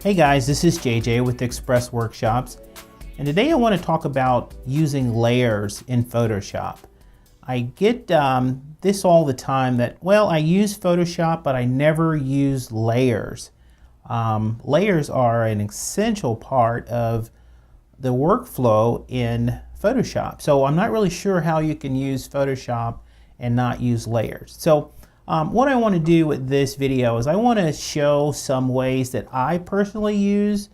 Hey guys, this is JJ with Express Workshops, and today I want to talk about using layers in Photoshop. I get this all the time that, well, I use Photoshop, but I never use layers. Layers are an essential part of the workflow in Photoshop. So I'm not really sure how you can use Photoshop and not use layers. So what I want to do with this video is I want to show some ways that I personally use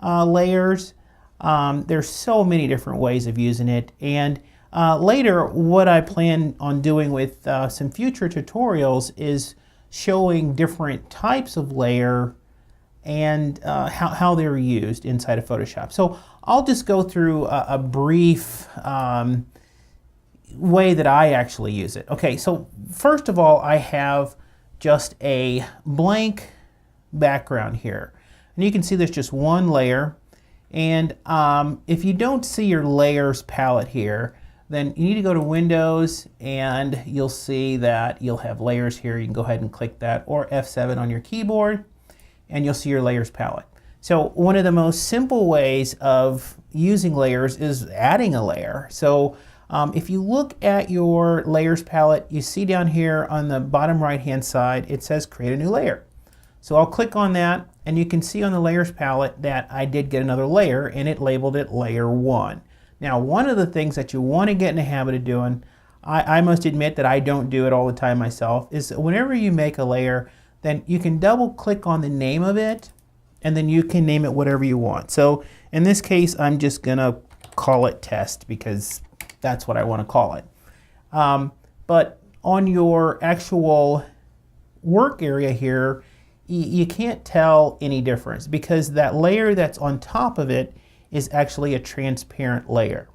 layers. There's so many different ways of using it, and later what I plan on doing with some future tutorials is showing different types of layer and how they're used inside of Photoshop. So I'll just go through a brief way that I actually use it. Okay, so first of all, I have just a blank background here. And you can see there's just one layer. And if you don't see your layers palette here, then you need to go to Windows and you'll see that you'll have layers here. You can go ahead and click that, or F7 on your keyboard, and you'll see your layers palette. So one of the most simple ways of using layers is adding a layer. So if you look at your layers palette, you see down here on the bottom right hand side, it says create a new layer. So I'll click on that, and you can see on the layers palette that I did get another layer, and it labeled it layer 1. Now, one of the things that you want to get in the habit of doing, I must admit that I don't do it all the time myself, is whenever you make a layer, then you can double click on the name of it, and then you can name it whatever you want. So in this case, I'm just gonna call it test because that's what I want to call it. But on your actual work area here, you can't tell any difference because that layer that's on top of it is actually a transparent layer.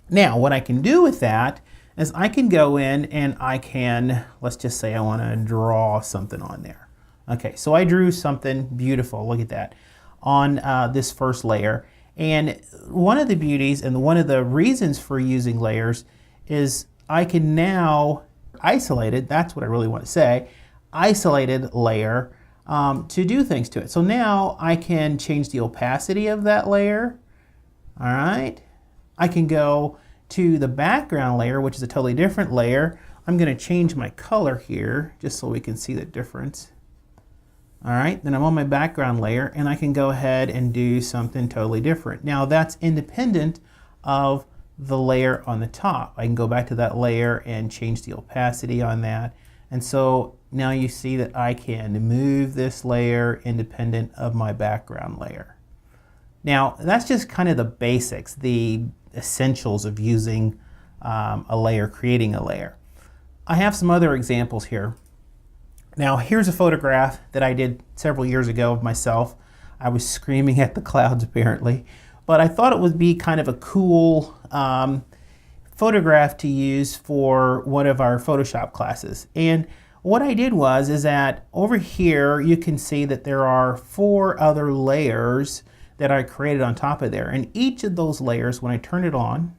Now, what I can do with that is I can go in and I can, let's just say I want to draw something on there. Okay, so I drew something beautiful, look at that, on this first layer. And one of the beauties and one of the reasons for using layers is I can now isolate it, that's what I really want to say, isolated layer to do things to it. So now I can change the opacity of that layer, all right? I can go to the background layer, which is a totally different layer. I'm going to change my color here just so we can see the difference. All right, then I'm on my background layer and I can go ahead and do something totally different. Now that's independent of the layer on the top. I can go back to that layer and change the opacity on that. And so now you see that I can move this layer independent of my background layer. Now that's just kind of the basics, the essentials of using a layer, creating a layer. I have some other examples here. Now here's a photograph that I did several years ago of myself. I was screaming at the clouds apparently, but I thought it would be kind of a cool photograph to use for one of our Photoshop classes. And what I did is that over here you can see that there are 4 other layers that I created on top of there. And each of those layers, when I turn it on,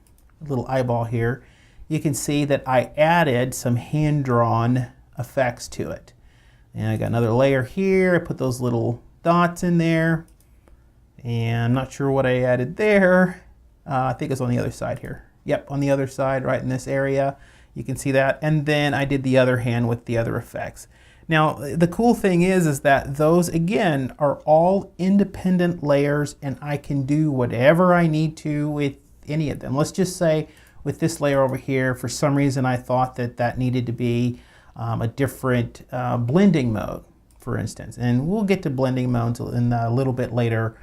a little eyeball here, you can see that I added some hand-drawn effects to it. And I got another layer here. I put those little dots in there. And I'm not sure what I added there. I think it's on the other side here. Yep, on the other side, right in this area. You can see that. And then I did the other hand with the other effects. Now, the cool thing is that those, again, are all independent layers, and I can do whatever I need to with any of them. Let's just say with this layer over here, for some reason I thought that that needed to be a different blending mode, for instance. And we'll get to blending modes in a little bit later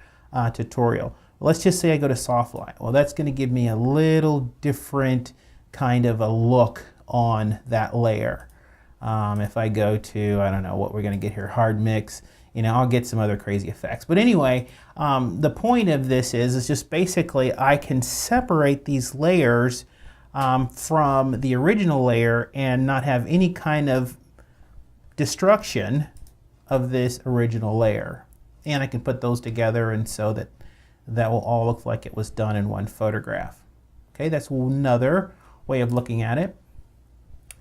tutorial. Let's just say I go to soft light. Well, that's going to give me a little different kind of a look on that layer. If I go to, I don't know what we're going to get here, hard mix, you know, I'll get some other crazy effects. But anyway, the point of this is just basically I can separate these layers from the original layer and not have any kind of destruction of this original layer. And I can put those together, and so that will all look like it was done in one photograph. Okay, that's another way of looking at it.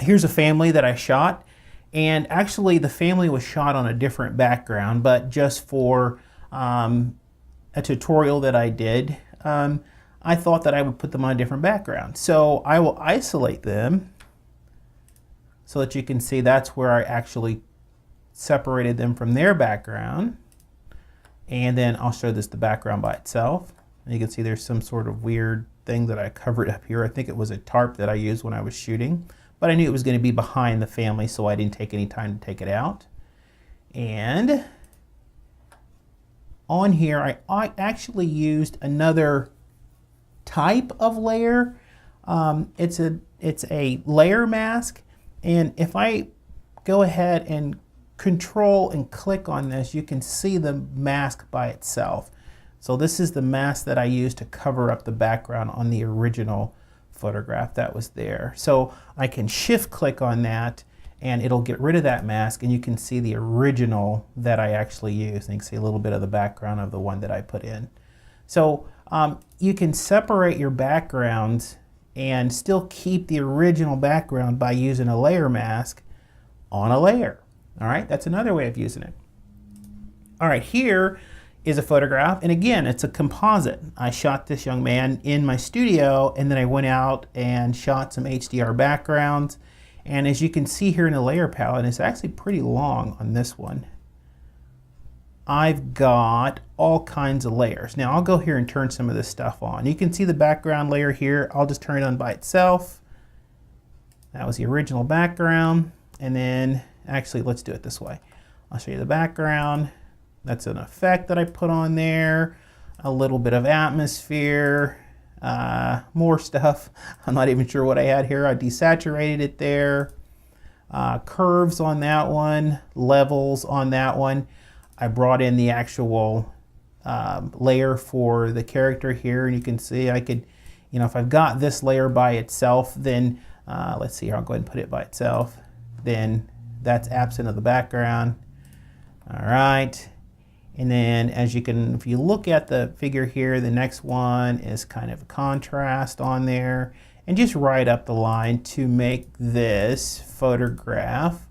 Here's a family that I shot, and actually the family was shot on a different background, but just for a tutorial that I did, I thought that I would put them on a different background. So I will isolate them so that you can see that's where I actually separated them from their background. And then I'll show this the background by itself. And you can see there's some sort of weird thing that I covered up here. I think it was a tarp that I used when I was shooting, but I knew it was going to be behind the family, so I didn't take any time to take it out. And on here, I actually used another type of layer. It's a layer mask, and if I go ahead and control and click on this, you can see the mask by itself. So this is the mask that I used to cover up the background on the original photograph that was there. So I can shift click on that and it'll get rid of that mask, and you can see the original that I actually used. And you can see a little bit of the background of the one that I put in. So you can separate your backgrounds and still keep the original background by using a layer mask on a layer. All right, that's another way of using it. All right, here is a photograph, and again, it's a composite. I shot this young man in my studio, and then I went out and shot some HDR backgrounds. And as you can see here in the layer palette, it's actually pretty long on this one. I've got all kinds of layers. Now I'll go here and turn some of this stuff on. You can see the background layer here. I'll just turn it on by itself. That was the original background. And then, actually, let's do it this way. I'll show you the background. That's an effect that I put on there. A little bit of atmosphere. More stuff. I'm not even sure what I had here. I desaturated it there. Curves on that one. Levels on that one. I brought in the actual layer for the character here, and you can see I could, if I've got this layer by itself, then let's see here, I'll go ahead and put it by itself. Then that's absent of the background. All right. And then as you can, if you look at the figure here, the next one is kind of a contrast on there, and just right up the line to make this photograph.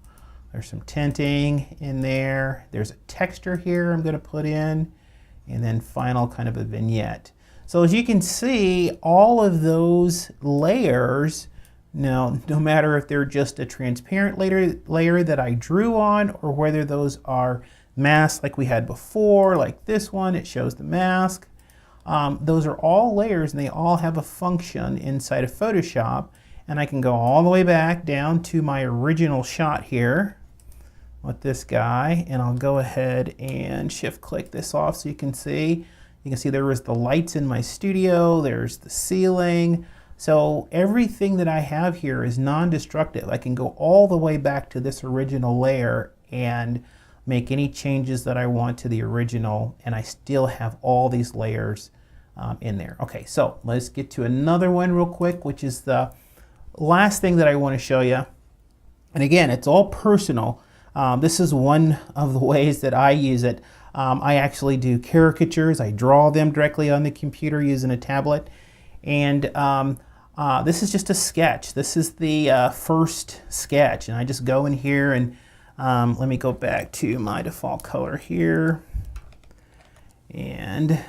There's some tinting in there. There's a texture here I'm going to put in, and then final kind of a vignette. So as you can see, all of those layers, now, no matter if they're just a transparent layer that I drew on, or whether those are masks like we had before, like this one, it shows the mask. Those are all layers, and they all have a function inside of Photoshop. And I can go all the way back down to my original shot here with this guy, and I'll go ahead and shift click this off so you can see. You can see there was the lights in my studio, there's the ceiling. So everything that I have here is non-destructive. I can go all the way back to this original layer and make any changes that I want to the original, and I still have all these layers in there. Okay, so let's get to another one real quick, which is the last thing that I want to show you. And again, it's all personal. This is one of the ways that I use it. I actually do caricatures. I draw them directly on the computer using a tablet. And this is just a sketch. This is the first sketch. And I just go in here and let me go back to my default color here and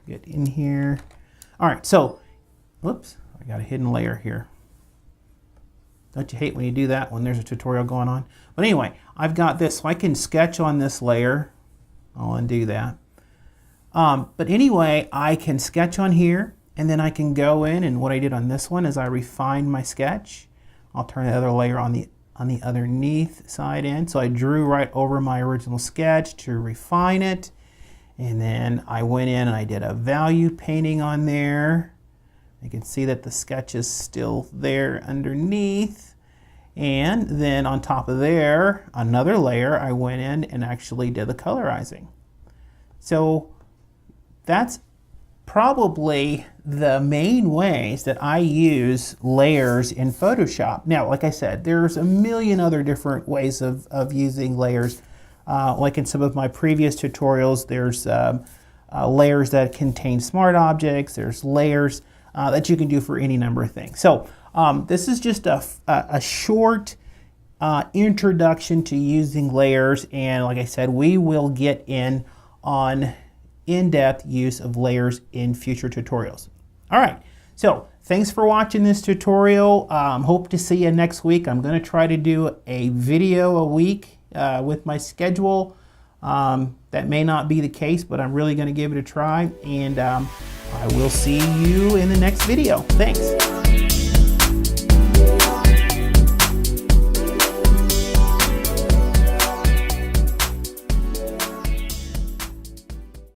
get in here. All right, so, whoops, I got a hidden layer here. Don't you hate when you do that when there's a tutorial going on? But anyway, I've got this, so I can sketch on this layer. I'll undo that. But anyway, I can sketch on here, and then I can go in, and what I did on this one is I refined my sketch. I'll turn the other layer on the underneath side in. So I drew right over my original sketch to refine it. And then I went in and I did a value painting on there. You can see that the sketch is still there underneath. And then on top of there, another layer, I went in and actually did the colorizing. So that's probably the main ways that I use layers in Photoshop. Now, like I said, there's a million other different ways of using layers. Like in some of my previous tutorials, there's layers that contain smart objects. There's layers that you can do for any number of things. So this is just a short introduction to using layers. And like I said, we will get in on in-depth use of layers in future tutorials. All right, so thanks for watching this tutorial. Hope to see you next week. I'm going to try to do a video a week with my schedule. That may not be the case, but I'm really going to give it a try, and I will see you in the next video. Thanks.